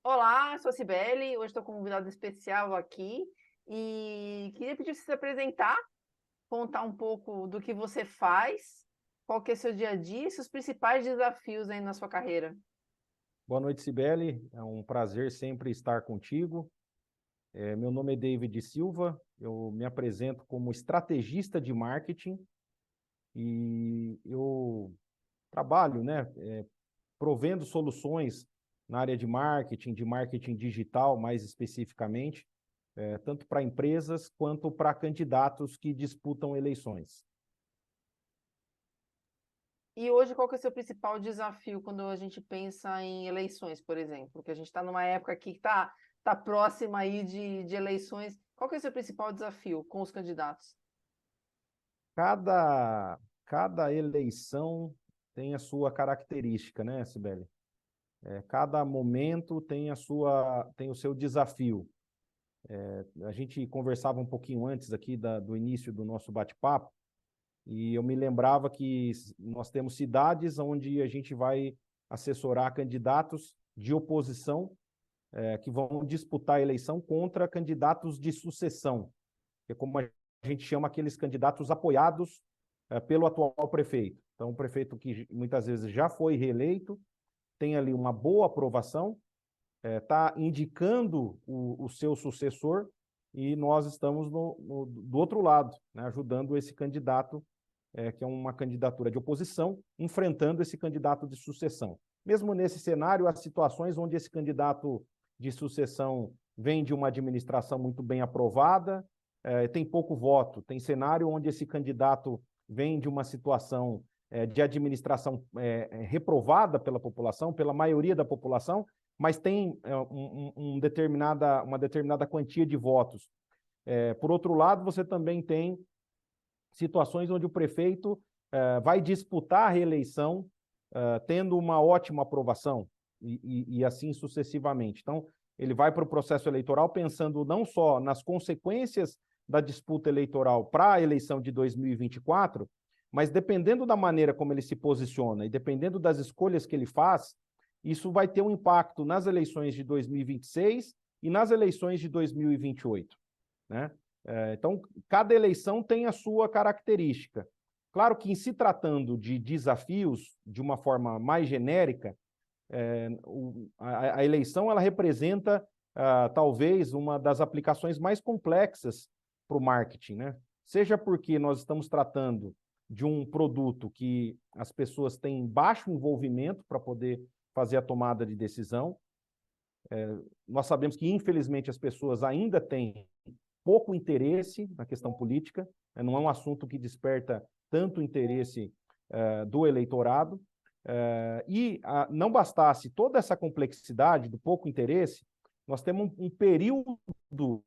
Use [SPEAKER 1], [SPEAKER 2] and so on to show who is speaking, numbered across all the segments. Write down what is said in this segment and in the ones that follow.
[SPEAKER 1] Olá, sou a Cibele, hoje estou com um convidado especial aqui e queria pedir para você se apresentar, contar um pouco do que você faz, qual que é seu dia a dia e seus principais desafios aí na sua carreira.
[SPEAKER 2] Boa noite, Cibele. É um prazer sempre estar contigo. Meu nome é David Silva, eu me apresento como estrategista de marketing e eu trabalho, né, provendo soluções na área de marketing digital, mais especificamente, tanto para empresas quanto para candidatos que disputam eleições.
[SPEAKER 1] E hoje, qual que é o seu principal desafio quando a gente pensa em eleições, por exemplo? Que a gente está numa época aqui que tá próxima aí de eleições. Qual que é o seu principal desafio com os candidatos?
[SPEAKER 2] Cada, cada eleição tem a sua característica, né, Cibele? Cada momento tem o seu desafio. A gente conversava um pouquinho antes aqui do início do nosso bate-papo, e eu me lembrava que nós temos cidades onde a gente vai assessorar candidatos de oposição, que vão disputar a eleição contra candidatos de sucessão, que é como a gente chama aqueles candidatos apoiados pelo atual prefeito. Então, o prefeito que muitas vezes já foi reeleito, tem ali uma boa aprovação, está indicando o seu sucessor e nós estamos do outro lado, né, ajudando esse candidato, que é uma candidatura de oposição, enfrentando esse candidato de sucessão. Mesmo nesse cenário, há situações onde esse candidato de sucessão vem de uma administração muito bem aprovada, tem pouco voto. Tem cenário onde esse candidato vem de uma situação de administração reprovada pela população, pela maioria da população, mas tem uma determinada quantia de votos. Por outro lado, você também tem situações onde o prefeito vai disputar a reeleição tendo uma ótima aprovação e assim sucessivamente. Então, ele vai para o processo eleitoral pensando não só nas consequências da disputa eleitoral para a eleição de 2024, mas dependendo da maneira como ele se posiciona e dependendo das escolhas que ele faz, isso vai ter um impacto nas eleições de 2026 e nas eleições de 2028, né? Então, cada eleição tem a sua característica. Claro que, em se tratando de desafios, de uma forma mais genérica, a eleição ela representa talvez uma das aplicações mais complexas para o marketing, né? Seja porque nós estamos tratando de um produto que as pessoas têm baixo envolvimento para poder fazer a tomada de decisão. Nós sabemos que, infelizmente, as pessoas ainda têm pouco interesse na questão política, não é um assunto que desperta tanto interesse do eleitorado, e não bastasse toda essa complexidade do pouco interesse, nós temos um período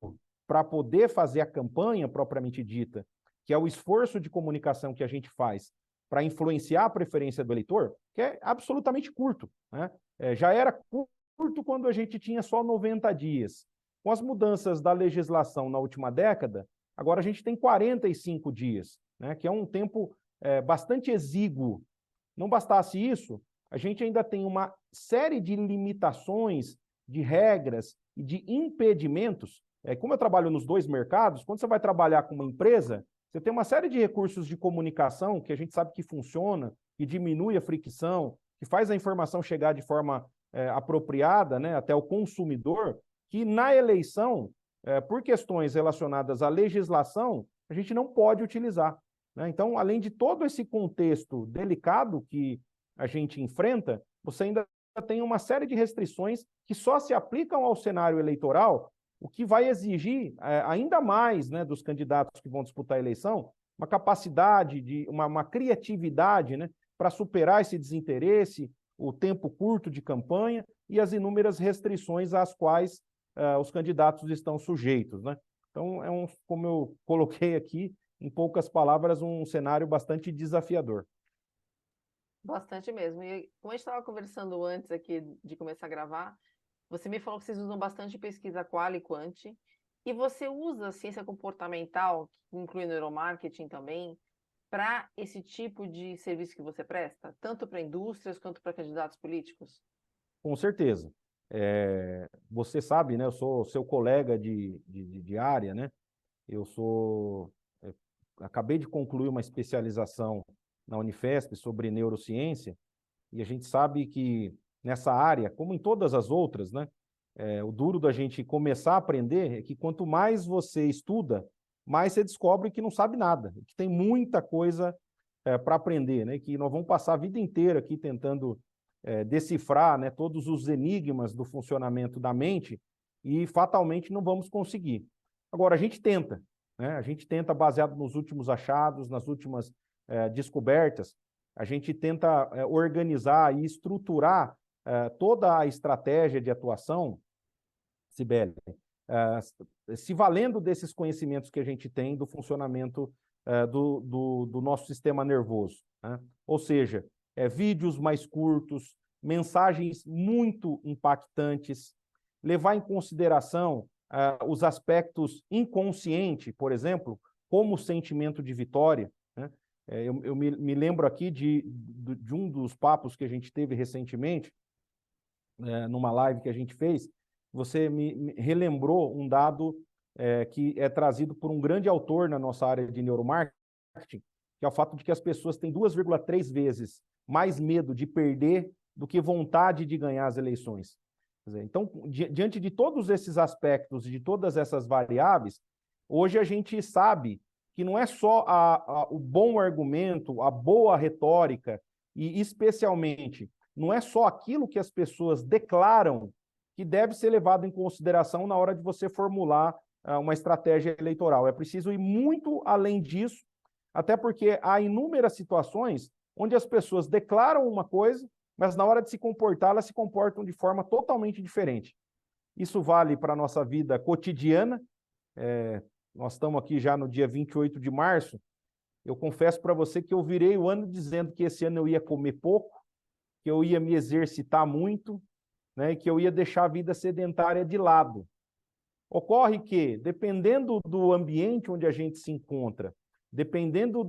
[SPEAKER 2] para poder fazer a campanha propriamente dita, que é o esforço de comunicação que a gente faz para influenciar a preferência do eleitor, que é absolutamente curto, né? Já era curto quando a gente tinha só 90 dias. Com as mudanças da legislação na última década, agora a gente tem 45 dias, né, que é um tempo bastante exíguo. Não bastasse isso, a gente ainda tem uma série de limitações, de regras e de impedimentos. Como eu trabalho nos dois mercados, quando você vai trabalhar com uma empresa, você tem uma série de recursos de comunicação que a gente sabe que funciona, que diminui a fricção, que faz a informação chegar de forma apropriada, né, até o consumidor, que na eleição, por questões relacionadas à legislação, a gente não pode utilizar, né? Então, além de todo esse contexto delicado que a gente enfrenta, você ainda tem uma série de restrições que só se aplicam ao cenário eleitoral, o que vai exigir ainda mais, né, dos candidatos que vão disputar a eleição, uma capacidade, uma criatividade, né, para superar esse desinteresse, o tempo curto de campanha e as inúmeras restrições às quais os candidatos estão sujeitos, né? Então, como eu coloquei aqui, em poucas palavras, um cenário bastante desafiador.
[SPEAKER 1] Bastante mesmo. E como a gente estava conversando antes aqui de começar a gravar, você me falou que vocês usam bastante pesquisa qual e quant, e você usa ciência comportamental, que inclui neuromarketing também, para esse tipo de serviço que você presta, tanto para indústrias quanto para candidatos políticos?
[SPEAKER 2] Com certeza. Você sabe, né? Eu sou seu colega de área, né? Eu acabei de concluir uma especialização na Unifesp sobre neurociência, e a gente sabe que nessa área, como em todas as outras, né? O duro da gente começar a aprender é que quanto mais você estuda, mais você descobre que não sabe nada, que tem muita coisa para aprender, né? Que nós vamos passar a vida inteira aqui tentando decifrar, né, todos os enigmas do funcionamento da mente e fatalmente não vamos conseguir. Agora, a gente tenta, né? A gente tenta baseado nos últimos achados, nas últimas descobertas, a gente tenta organizar e estruturar toda a estratégia de atuação, Sibeli, se valendo desses conhecimentos que a gente tem do funcionamento do nosso sistema nervoso, né? Ou seja, vídeos mais curtos, mensagens muito impactantes, levar em consideração os aspectos inconscientes, por exemplo, como o sentimento de vitória, né? Eu me lembro aqui de um dos papos que a gente teve recentemente, numa live que a gente fez. Você me relembrou um dado que é trazido por um grande autor na nossa área de neuromarketing, que é o fato de que as pessoas têm 2,3 vezes mais medo de perder do que vontade de ganhar as eleições. Então, diante de todos esses aspectos e de todas essas variáveis, hoje a gente sabe que não é só o bom argumento, a boa retórica, e especialmente, não é só aquilo que as pessoas declaram que deve ser levado em consideração na hora de você formular uma estratégia eleitoral. É preciso ir muito além disso, até porque há inúmeras situações onde as pessoas declaram uma coisa, mas na hora de se comportar, elas se comportam de forma totalmente diferente. Isso vale para a nossa vida cotidiana. Nós estamos aqui já no dia 28 de março. Eu confesso para você que eu virei o ano dizendo que esse ano eu ia comer pouco, que eu ia me exercitar muito, né, e que eu ia deixar a vida sedentária de lado. Ocorre que, dependendo do ambiente onde a gente se encontra, dependendo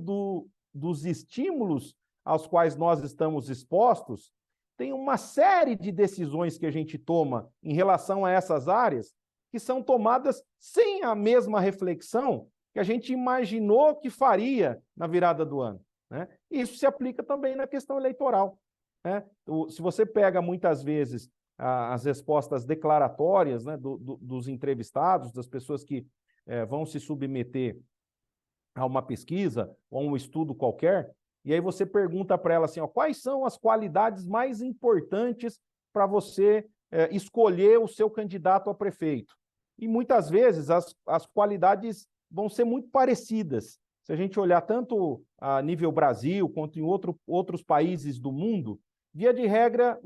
[SPEAKER 2] dos estímulos aos quais nós estamos expostos, tem uma série de decisões que a gente toma em relação a essas áreas que são tomadas sem a mesma reflexão que a gente imaginou que faria na virada do ano, né? Isso se aplica também na questão eleitoral, né? Se você pega muitas vezes as respostas declaratórias, né, dos entrevistados, das pessoas que vão se submeter a uma pesquisa ou a um estudo qualquer, e aí você pergunta para ela assim, ó, quais são as qualidades mais importantes para você escolher o seu candidato a prefeito? E muitas vezes as qualidades vão ser muito parecidas. Se a gente olhar tanto a nível Brasil quanto em outros países do mundo, via de regra,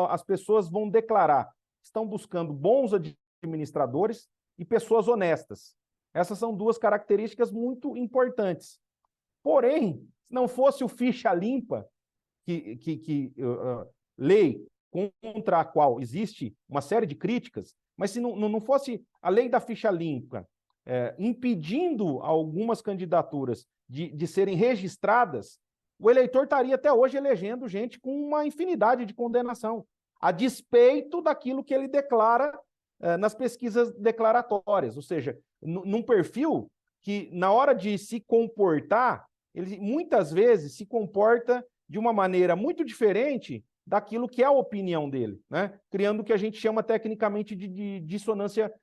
[SPEAKER 2] as pessoas vão declarar que estão buscando bons administradores e pessoas honestas. Essas são duas características muito importantes. Porém, se não fosse o ficha limpa, lei contra a qual existe uma série de críticas, mas se não fosse a lei da ficha limpa impedindo algumas candidaturas de serem registradas, o eleitor estaria até hoje elegendo gente com uma infinidade de condenação, a despeito daquilo que ele declara nas pesquisas declaratórias, ou seja, num perfil que, na hora de se comportar, ele muitas vezes se comporta de uma maneira muito diferente daquilo que é a opinião dele, né? Criando o que a gente chama tecnicamente de dissonância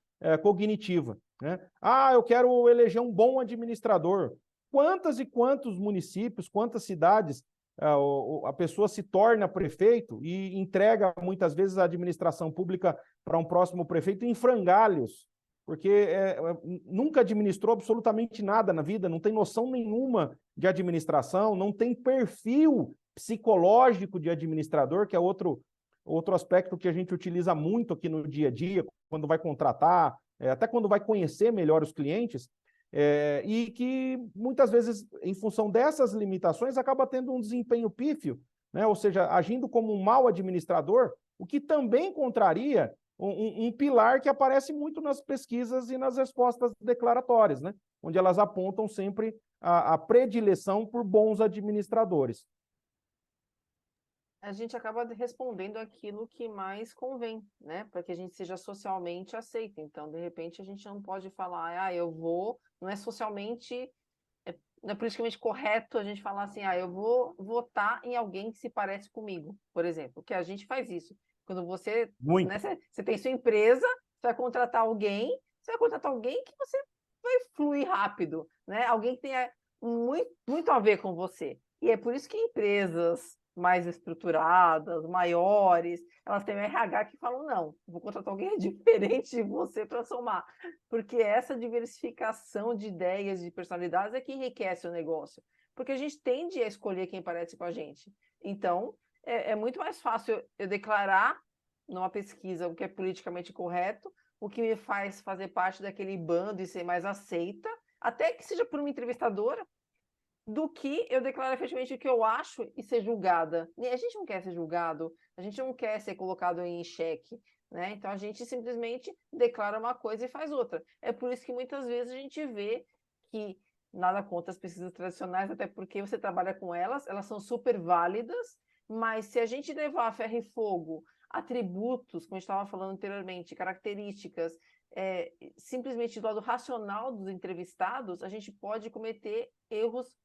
[SPEAKER 2] cognitiva, né? Ah, eu quero eleger um bom administrador. Quantas e quantos municípios, quantas cidades a pessoa se torna prefeito e entrega muitas vezes a administração pública para um próximo prefeito em frangalhos, porque nunca administrou absolutamente nada na vida, não tem noção nenhuma de administração, não tem perfil psicológico de administrador, que é outro aspecto que a gente utiliza muito aqui no dia a dia, quando vai contratar, até quando vai conhecer melhor os clientes, e que muitas vezes, em função dessas limitações, acaba tendo um desempenho pífio, né? Ou seja, agindo como um mau administrador, o que também contraria um pilar que aparece muito nas pesquisas e nas respostas declaratórias, né? Onde elas apontam sempre a predileção por bons administradores.
[SPEAKER 1] A gente acaba respondendo aquilo que mais convém, né? Para que a gente seja socialmente aceito. Então, de repente, a gente não pode falar, eu vou, não é socialmente, não é politicamente correto a gente falar assim, eu vou votar em alguém que se parece comigo, por exemplo, que a gente faz isso. Quando você, né,
[SPEAKER 2] Muito.
[SPEAKER 1] você tem sua empresa, você vai contratar alguém, que você vai fluir rápido, né? Alguém que tenha muito, muito a ver com você. E é por isso que empresas mais estruturadas, maiores, elas têm um RH que falam, não, vou contratar alguém diferente de você para somar. Porque essa diversificação de ideias, de personalidades é que enriquece o negócio. Porque a gente tende a escolher quem parece com a gente. Então, é muito mais fácil eu declarar numa pesquisa o que é politicamente correto, o que me faz fazer parte daquele bando e ser mais aceita, até que seja por uma entrevistadora, do que eu declarar efetivamente o que eu acho e ser julgada. E a gente não quer ser julgado, a gente não quer ser colocado em xeque, né? Então a gente simplesmente declara uma coisa e faz outra. É por isso que muitas vezes a gente vê que nada contra as pesquisas tradicionais, até porque você trabalha com elas, elas são super válidas, mas se a gente levar a ferro e fogo atributos, como a gente estava falando anteriormente, características, simplesmente do lado racional dos entrevistados, a gente pode cometer erros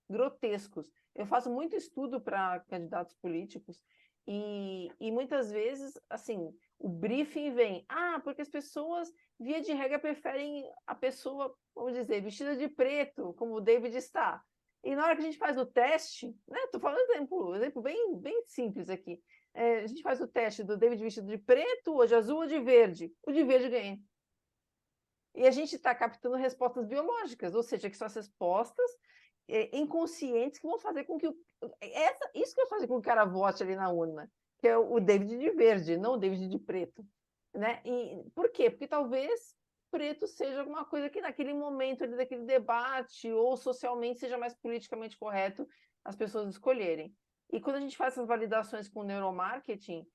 [SPEAKER 1] grotescos. Eu faço muito estudo para candidatos políticos e muitas vezes, assim, o briefing vem, porque as pessoas, via de regra, preferem a pessoa, vamos dizer, vestida de preto, como o David está. E na hora que a gente faz o teste, né? Estou falando um exemplo bem, bem simples aqui. A gente faz o teste do David vestido de preto, ou de azul, ou de verde. O de verde ganha. E a gente está captando respostas biológicas, ou seja, que são as respostas inconscientes que vão fazer com que isso que vai fazer com que o cara vote ali na urna, que é o David de verde, não o David de preto, né? E por quê? Porque talvez preto seja alguma coisa que naquele momento ali daquele debate ou socialmente seja mais politicamente correto as pessoas escolherem. E quando a gente faz essas validações com neuromarketing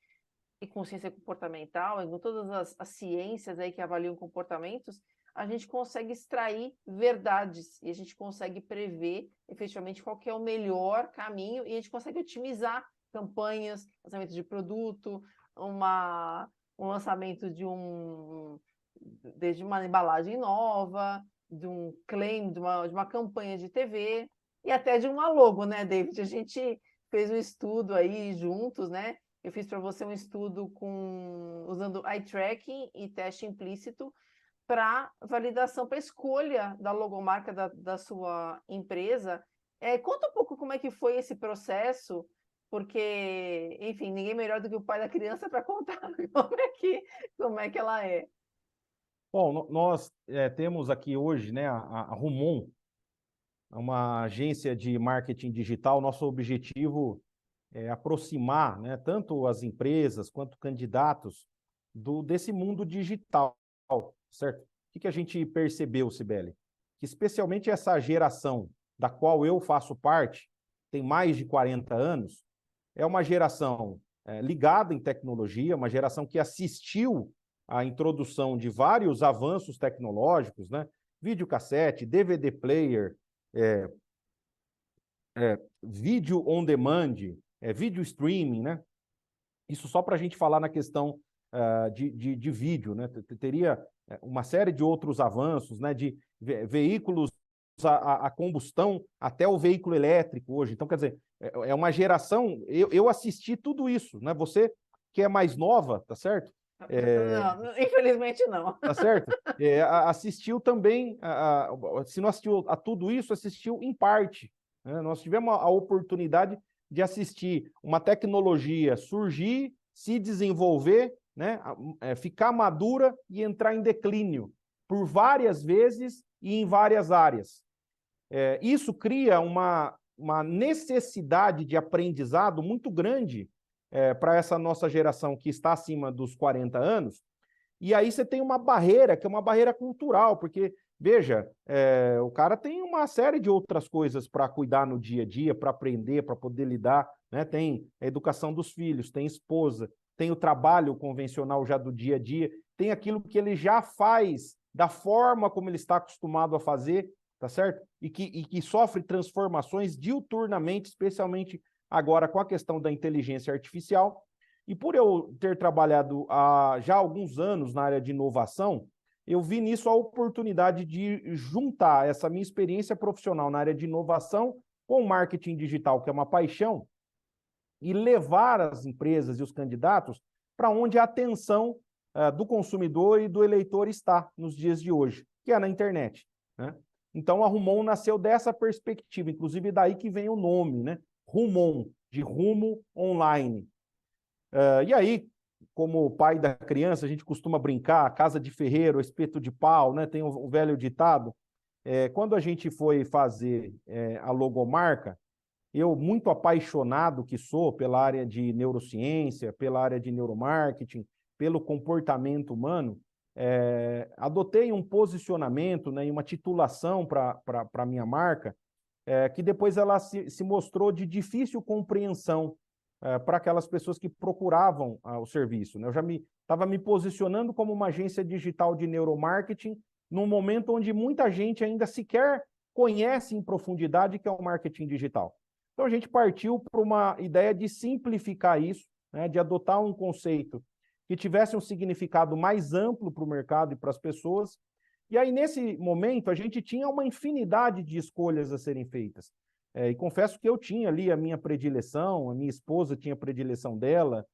[SPEAKER 1] e com ciência comportamental, e com todas as ciências aí que avaliam comportamentos, a gente consegue extrair verdades e a gente consegue prever efetivamente qual que é o melhor caminho e a gente consegue otimizar campanhas, lançamento de produto, um lançamento desde uma embalagem nova, de um claim, de uma campanha de TV e até de uma logo, né, David? A gente fez um estudo aí juntos, né? Eu fiz para você um estudo usando eye tracking e teste implícito para validação, para escolha da logomarca da sua empresa. Conta um pouco como é que foi esse processo, porque, enfim, ninguém melhor do que o pai da criança para contar como é que ela é.
[SPEAKER 2] Bom, nós temos aqui hoje, né, a Rumon, uma agência de marketing digital. Nosso objetivo é aproximar, né, tanto as empresas quanto candidatos desse mundo digital, certo? O que a gente percebeu, Cibele? Que especialmente essa geração da qual eu faço parte, tem mais de 40 anos, é uma geração ligada em tecnologia, uma geração que assistiu à introdução de vários avanços tecnológicos, né? Videocassete, DVD player, vídeo on demand, vídeo streaming, né? Isso só para a gente falar na questão de vídeo, né? Teria uma série de outros avanços, né? De veículos a combustão até o veículo elétrico hoje. Então, quer dizer, é uma geração. Eu assisti tudo isso, né? Você que é mais nova, tá certo?
[SPEAKER 1] Não, infelizmente não.
[SPEAKER 2] Tá certo? Assistiu também, se não assistiu a tudo isso, assistiu em parte, né? Nós tivemos a oportunidade de assistir uma tecnologia surgir, se desenvolver, né? Ficar madura e entrar em declínio por várias vezes e em várias áreas. Isso cria uma necessidade de aprendizado muito grande para essa nossa geração que está acima dos 40 anos. E aí você tem uma barreira, que é uma barreira cultural, porque, veja, o cara tem uma série de outras coisas para cuidar no dia a dia, para aprender, para poder lidar, né? Tem a educação dos filhos, tem esposa, tem o trabalho convencional já do dia a dia, tem aquilo que ele já faz da forma como ele está acostumado a fazer, tá certo? E que sofre transformações diuturnamente, especialmente agora com a questão da inteligência artificial. E por eu ter trabalhado há já alguns anos na área de inovação, eu vi nisso a oportunidade de juntar essa minha experiência profissional na área de inovação com o marketing digital, que é uma paixão, e levar as empresas e os candidatos para onde a atenção do consumidor e do eleitor está nos dias de hoje, que é na internet, né? Então, a Rumon nasceu dessa perspectiva, inclusive daí que vem o nome, né? Rumon, de rumo online. E aí, como pai da criança, a gente costuma brincar, casa de ferreiro, espeto de pau, né? Tem o velho ditado. Quando a gente foi fazer a logomarca, eu, muito apaixonado que sou pela área de neurociência, pela área de neuromarketing, pelo comportamento humano, adotei um posicionamento, né, e uma titulação para a minha marca, que depois ela se mostrou de difícil compreensão para aquelas pessoas que procuravam o serviço, né? Eu já estava me posicionando como uma agência digital de neuromarketing num momento onde muita gente ainda sequer conhece em profundidade que é o marketing digital. Então, a gente partiu para uma ideia de simplificar isso, né, de adotar um conceito que tivesse um significado mais amplo para o mercado e para as pessoas. E aí, nesse momento, a gente tinha uma infinidade de escolhas a serem feitas. E confesso que eu tinha ali a minha predileção, a minha esposa tinha a predileção dela,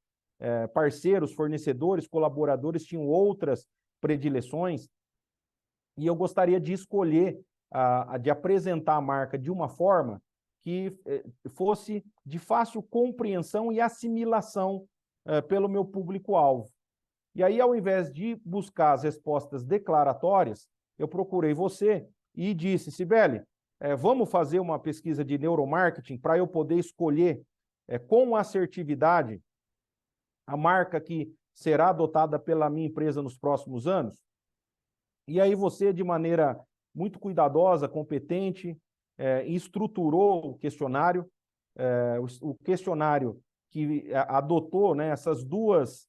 [SPEAKER 2] parceiros, fornecedores, colaboradores tinham outras predileções, e eu gostaria de escolher, de apresentar a marca de uma forma que fosse de fácil compreensão e assimilação pelo meu público-alvo. E aí, ao invés de buscar as respostas declaratórias, eu procurei você e disse, Cibele, vamos fazer uma pesquisa de neuromarketing para eu poder escolher com assertividade a marca que será adotada pela minha empresa nos próximos anos? E aí você, de maneira muito cuidadosa, competente, estruturou o questionário, o questionário que adotou, né, essas duas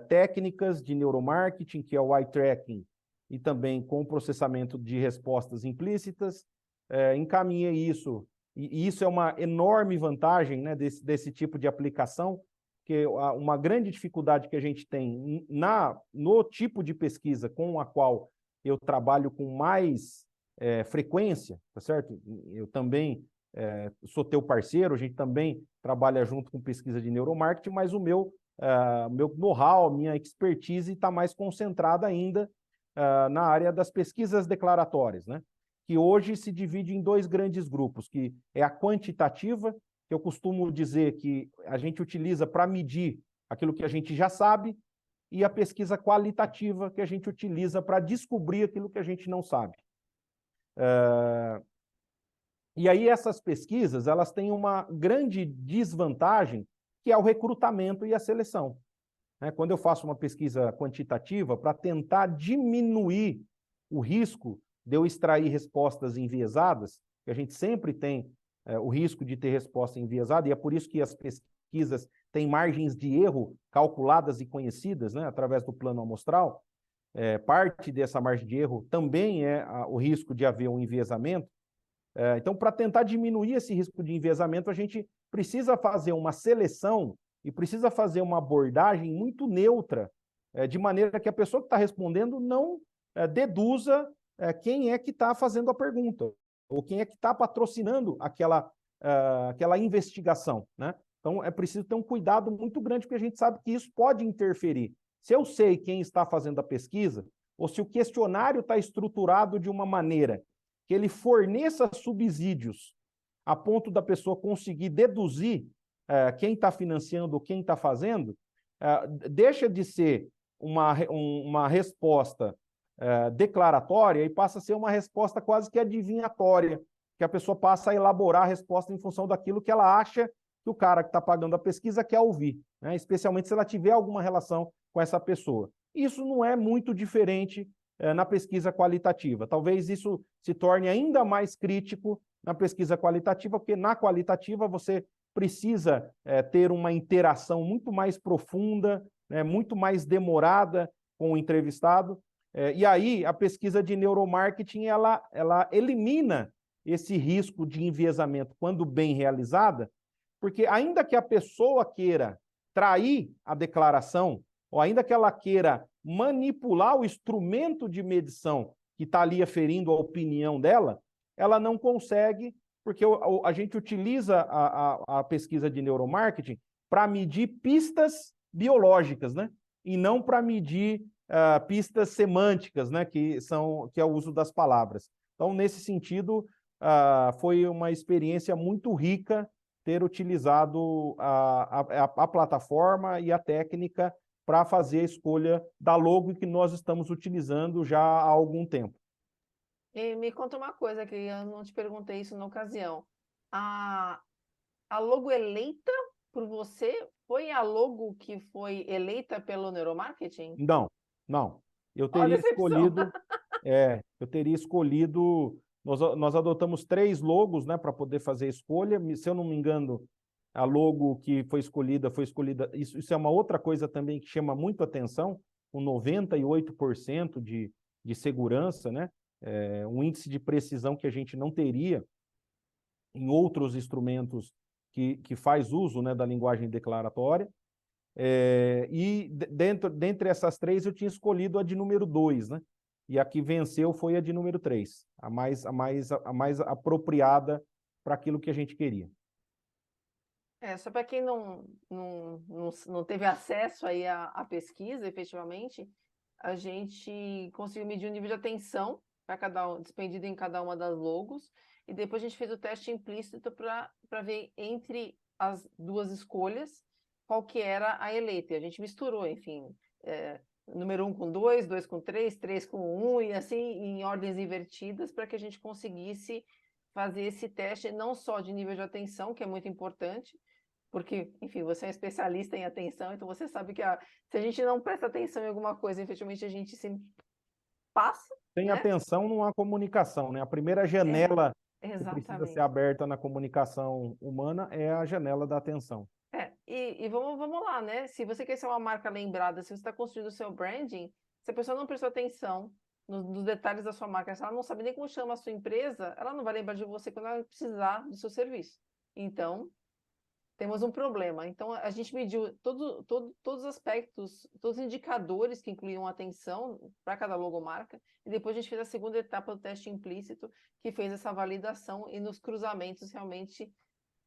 [SPEAKER 2] técnicas de neuromarketing, que é o eye tracking e também com o processamento de respostas implícitas, encaminhei isso, e isso é uma enorme vantagem, né, desse tipo de aplicação, que uma grande dificuldade que a gente tem no tipo de pesquisa com a qual eu trabalho com mais frequência, tá certo? Eu também sou teu parceiro, a gente também trabalha junto com pesquisa de neuromarketing, mas o meu know-how, a minha expertise está mais concentrada ainda na área das pesquisas declaratórias, né? Que hoje se divide em dois grandes grupos, que é a quantitativa, que eu costumo dizer que a gente utiliza para medir aquilo que a gente já sabe, e a pesquisa qualitativa, que a gente utiliza para descobrir aquilo que a gente não sabe. E aí essas pesquisas, elas têm uma grande desvantagem, que é o recrutamento e a seleção. Quando eu faço uma pesquisa quantitativa, para tentar diminuir o risco de eu extrair respostas enviesadas, que a gente sempre tem o risco de ter resposta enviesada, e é por isso que as pesquisas têm margens de erro calculadas e conhecidas, né, através do plano amostral. Parte dessa margem de erro também é o risco de haver um enviesamento. Então, para tentar diminuir esse risco de enviesamento, a gente precisa fazer uma seleção e precisa fazer uma abordagem muito neutra, de maneira que a pessoa que está respondendo não deduza quem é que está fazendo a pergunta, ou quem é que está patrocinando aquela investigação, né? Então, é preciso ter um cuidado muito grande, porque a gente sabe que isso pode interferir. Se eu sei quem está fazendo a pesquisa, ou se o questionário está estruturado de uma maneira que ele forneça subsídios a ponto da pessoa conseguir deduzir quem está financiando ou quem está fazendo, deixa de ser uma resposta declaratória e passa a ser uma resposta quase que adivinhatória, que a pessoa passa a elaborar a resposta em função daquilo que ela acha que o cara que está pagando a pesquisa quer ouvir, né? Especialmente se ela tiver alguma relação com essa pessoa. Isso não é muito diferente na pesquisa qualitativa. Talvez isso se torne ainda mais crítico na pesquisa qualitativa, porque na qualitativa você precisa ter uma interação muito mais profunda, né, muito mais demorada com o entrevistado. E aí a pesquisa de neuromarketing ela elimina esse risco de enviesamento quando bem realizada, Porque ainda que a pessoa queira trair a declaração, ou ainda que ela queira manipular o instrumento de medição que está ali aferindo a opinião dela, ela não consegue, porque a gente utiliza a pesquisa de neuromarketing para medir pistas biológicas, né? E não para medir pistas semânticas, né? Que é o uso das palavras. Então, nesse sentido, foi uma experiência muito rica ter utilizado a plataforma e a técnica para fazer a escolha da logo que nós estamos utilizando já há algum tempo.
[SPEAKER 1] E me conta uma coisa que eu não te perguntei isso na ocasião. A, a logo eleita por você foi a logo que foi eleita pelo neuromarketing?
[SPEAKER 2] Não, não. Eu
[SPEAKER 1] Ó, a
[SPEAKER 2] teria
[SPEAKER 1] decepção.
[SPEAKER 2] escolhido, eu teria escolhido, nós adotamos 3 logos, né, para poder fazer a escolha. Se eu não me engano, a logo que foi escolhida, isso é uma outra coisa também que chama muito atenção, com 98% de segurança, né? Um índice de precisão que a gente não teria em outros instrumentos que faz uso, né, da linguagem declaratória. Dentre essas 3, eu tinha escolhido a de número 2, né? E a que venceu foi a de número 3, a mais apropriada para aquilo que a gente queria.
[SPEAKER 1] Só para quem não teve acesso aí à pesquisa, efetivamente, a gente conseguiu medir o nível de atenção para despendido em cada uma das logos, e depois a gente fez o teste implícito para ver entre as 2 escolhas qual que era a eleita. E a gente misturou, enfim, número 1 com 2, 2 com 3, 3 com 1, e assim em ordens invertidas, para que a gente conseguisse fazer esse teste não só de nível de atenção, que é muito importante, porque, enfim, você é um especialista em atenção, então você sabe que se a gente não presta atenção em alguma coisa, efetivamente a gente se passa,
[SPEAKER 2] Sem
[SPEAKER 1] né?
[SPEAKER 2] atenção não há comunicação, né? A primeira
[SPEAKER 1] É,
[SPEAKER 2] janela que precisa ser
[SPEAKER 1] exatamente.
[SPEAKER 2] aberta na comunicação humana é a janela da atenção.
[SPEAKER 1] E vamos lá, né? Se você quer ser uma marca lembrada, se você está construindo o seu branding, se a pessoa não prestou atenção nos detalhes da sua marca, se ela não sabe nem como chama a sua empresa, ela não vai lembrar de você quando ela precisar do seu serviço. Então, temos um problema. Então, a gente mediu todos os aspectos, todos os indicadores que incluíam atenção para cada logomarca, e depois a gente fez a segunda etapa do teste implícito, que fez essa validação, e nos cruzamentos, realmente,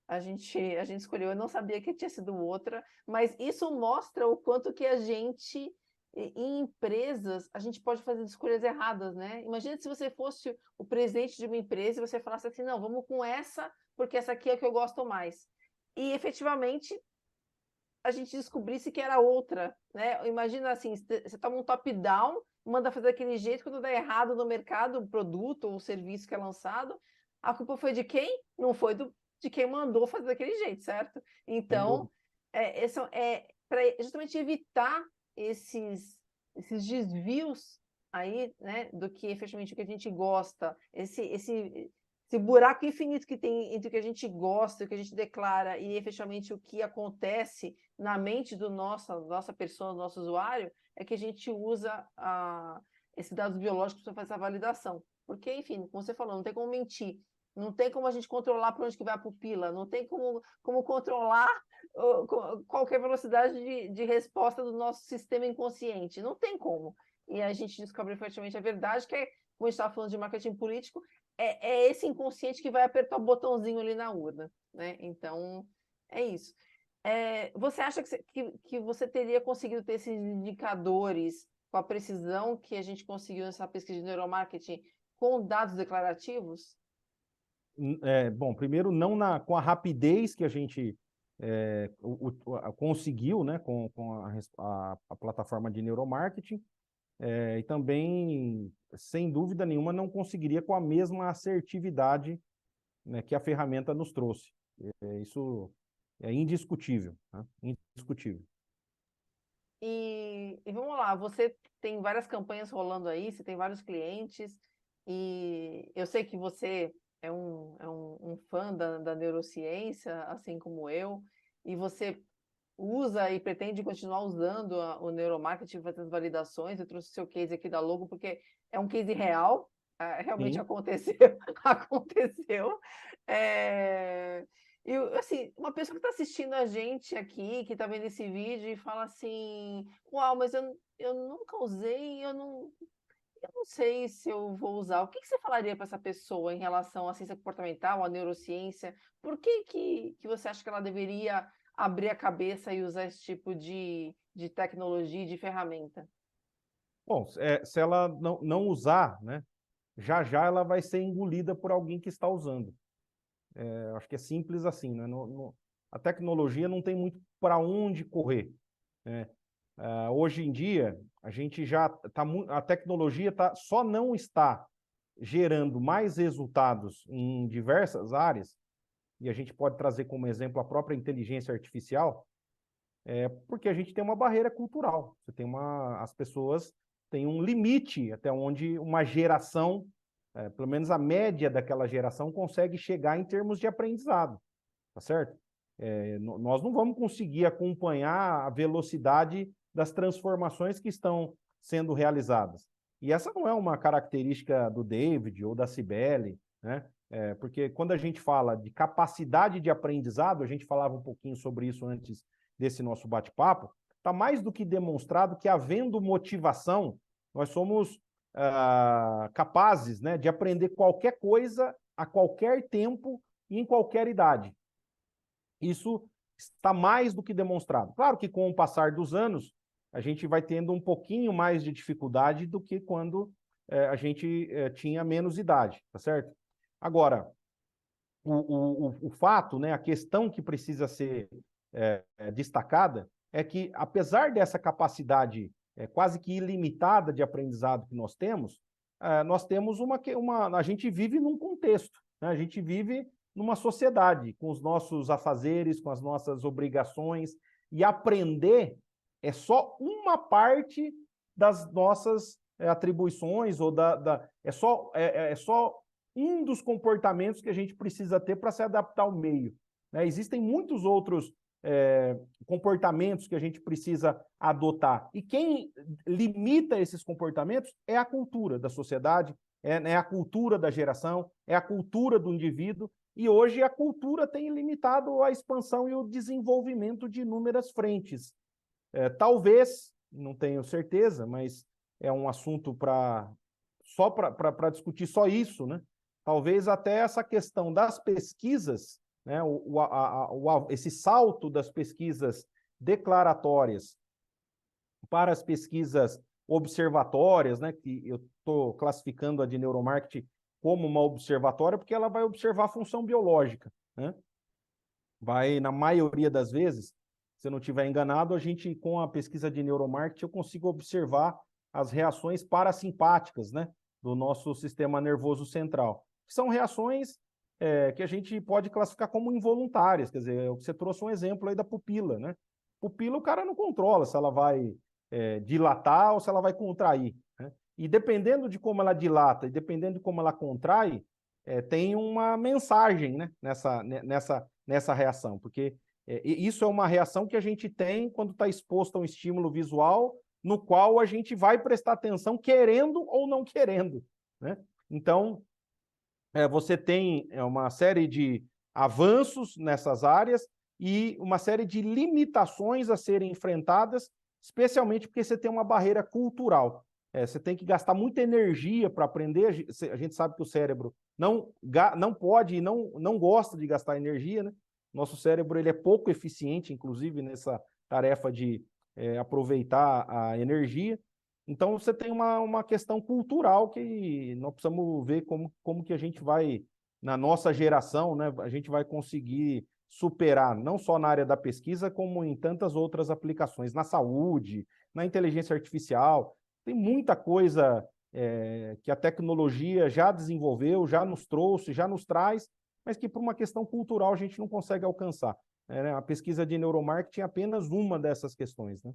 [SPEAKER 1] a gente escolheu. Eu não sabia que tinha sido outra, mas isso mostra o quanto que a gente, em empresas, a gente pode fazer escolhas erradas, né? Imagina se você fosse o presidente de uma empresa e você falasse assim, não, vamos com essa, porque essa aqui é a que eu gosto mais. E efetivamente a gente descobrisse que era outra, né? Imagina assim, você toma um top-down, manda fazer daquele jeito, quando dá errado no mercado, o produto ou o serviço que é lançado, a culpa foi de quem? Não foi de quem mandou fazer daquele jeito, certo?
[SPEAKER 2] Sem
[SPEAKER 1] Então,
[SPEAKER 2] dúvida.
[SPEAKER 1] para justamente evitar esses desvios aí, né, do que efetivamente o que a gente gosta, esse buraco infinito que tem entre o que a gente gosta, o que a gente declara e efetivamente o que acontece na mente nossa pessoa, do nosso usuário, é que a gente usa esses dados biológicos para fazer essa validação. Porque, enfim, como você falou, não tem como mentir, não tem como a gente controlar para onde que vai a pupila, não tem como controlar qualquer velocidade de resposta do nosso sistema inconsciente, não tem como. E a gente descobre efetivamente a verdade, que é, como a gente estava falando de marketing político, é esse inconsciente que vai apertar o botãozinho ali na urna, né? Então, é isso. Você acha que você teria conseguido ter esses indicadores com a precisão que a gente conseguiu nessa pesquisa de neuromarketing com dados declarativos?
[SPEAKER 2] Bom, primeiro, não com a rapidez que a gente conseguiu, né, com a plataforma de neuromarketing, e também, sem dúvida nenhuma, não conseguiria com a mesma assertividade, né, que a ferramenta nos trouxe. Isso é indiscutível, né? Indiscutível.
[SPEAKER 1] E vamos lá, você tem várias campanhas rolando aí, você tem vários clientes, e eu sei que você é um fã da neurociência, assim como eu, e você usa e pretende continuar usando o neuromarketing para fazer as validações. Eu trouxe o seu case aqui da Logo, porque é um case real, realmente
[SPEAKER 2] Sim.
[SPEAKER 1] aconteceu, aconteceu. É, Assim, uma pessoa que está assistindo a gente aqui, que está vendo esse vídeo e fala assim, uau, mas eu nunca usei, eu não sei se eu vou usar. O que que você falaria para essa pessoa em relação à ciência comportamental, à neurociência? Por que você acha que ela deveria abrir a cabeça e usar esse tipo de tecnologia e de ferramenta?
[SPEAKER 2] Bom, se ela não usar, né, já já ela vai ser engolida por alguém que está usando. Eu acho que é simples assim, né? A tecnologia não tem muito para onde correr, né? Hoje em dia, a gente já está, a tecnologia só não está gerando mais resultados em diversas áreas, e a gente pode trazer como exemplo a própria inteligência artificial, porque a gente tem uma barreira cultural. As pessoas têm um limite até onde uma geração, pelo menos a média daquela geração, consegue chegar em termos de aprendizado, tá certo? Nós não vamos conseguir acompanhar a velocidade das transformações que estão sendo realizadas. E essa não é uma característica do David ou da Cibele, né? Porque quando a gente fala de capacidade de aprendizado, a gente falava um pouquinho sobre isso antes desse nosso bate-papo, está mais do que demonstrado que, havendo motivação, nós somos capazes, né, de aprender qualquer coisa a qualquer tempo e em qualquer idade. Isso está mais do que demonstrado. Claro que com o passar dos anos, a gente vai tendo um pouquinho mais de dificuldade do que quando a gente tinha menos idade, tá certo? Agora, o fato, né, a questão que precisa ser destacada é que, apesar dessa capacidade quase que ilimitada de aprendizado que nós temos a gente vive num contexto, né? A gente vive numa sociedade, com os nossos afazeres, com as nossas obrigações, e aprender é só uma parte das nossas atribuições, ou é só um dos comportamentos que a gente precisa ter para se adaptar ao meio, né? Existem muitos outros comportamentos que a gente precisa adotar. E quem limita esses comportamentos é a cultura da sociedade, é a cultura da geração, é a cultura do indivíduo. E hoje a cultura tem limitado a expansão e o desenvolvimento de inúmeras frentes. Talvez, não tenho certeza, mas é um assunto para discutir só isso, né? Talvez até essa questão das pesquisas, né? Esse salto das pesquisas declaratórias para as pesquisas observatórias, né? Que eu estou classificando a de neuromarketing como uma observatória, porque ela vai observar a função biológica, né? Vai, na maioria das vezes, se eu não estiver enganado, a gente, com a pesquisa de neuromarketing, eu consigo observar as reações parasimpáticas, né, do nosso sistema nervoso central. São reações que a gente pode classificar como involuntárias, quer dizer, você trouxe um exemplo aí da pupila, né? Pupila o cara não controla se ela vai dilatar ou se ela vai contrair, né? E dependendo de como ela dilata e dependendo de como ela contrai, tem uma mensagem, né, nessa reação, porque isso é uma reação que a gente tem quando está exposto a um estímulo visual, no qual a gente vai prestar atenção querendo ou não querendo, né? Então, você tem uma série de avanços nessas áreas e uma série de limitações a serem enfrentadas, especialmente porque você tem uma barreira cultural. Você tem que gastar muita energia para aprender. A gente sabe que o cérebro não pode e não gosta de gastar energia, né? Nosso cérebro ele é pouco eficiente, inclusive, nessa tarefa de aproveitar a energia. Então, você tem uma questão cultural que nós precisamos ver como que a gente vai, na nossa geração, né, a gente vai conseguir superar, não só na área da pesquisa, como em tantas outras aplicações, na saúde, na inteligência artificial. Tem muita coisa que a tecnologia já desenvolveu, já nos trouxe, já nos traz, mas que por uma questão cultural a gente não consegue alcançar. A pesquisa de neuromarketing é apenas uma dessas questões, né?